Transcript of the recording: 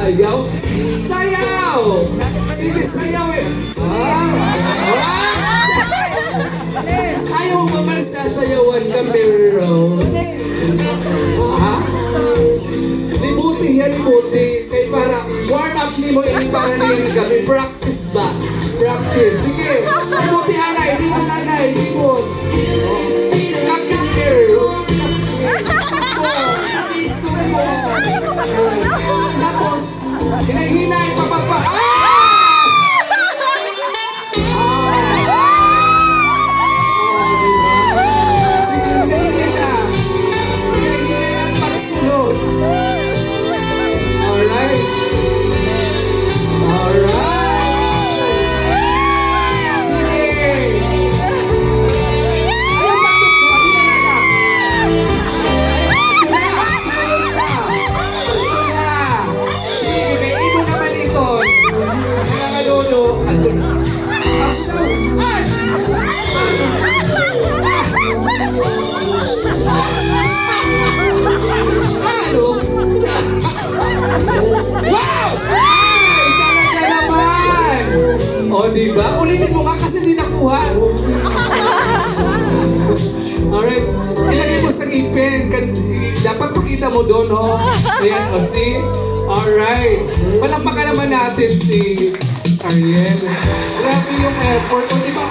Sayaw? Sayaw! Sige, sayaw eh. Ayaw mo man sasayawan ka, Mary Rose. Ha? Libuti yan, libuti. Kaya para warm up ni mo, ini para niya kami. Practice ba? Practice. Sige. Libuti, anay. Libut, anay. Libut. Kapit, Mary Rose. Sumo. Tapos, hinay-hinay, papapa. Sige, hinay-hinay na. Hinay-hinay at pagsunod. Alright. Sige. Ayaw magtutuwa. Hinay na lang. Sunod na. Sunod na. Sige, may ibon naman ito. Mga lolo. Ano? Wow! Ay! Talaga naman! O, diba? Ulitin mo nga kasi hindi nakuha. Alright. Ilagay mo sa ngipin. Dapat makita mo doon, ho. Ayan, o, see? Alright. Palakpakan naman natin si Ariel. Grabe yung effort. O, diba?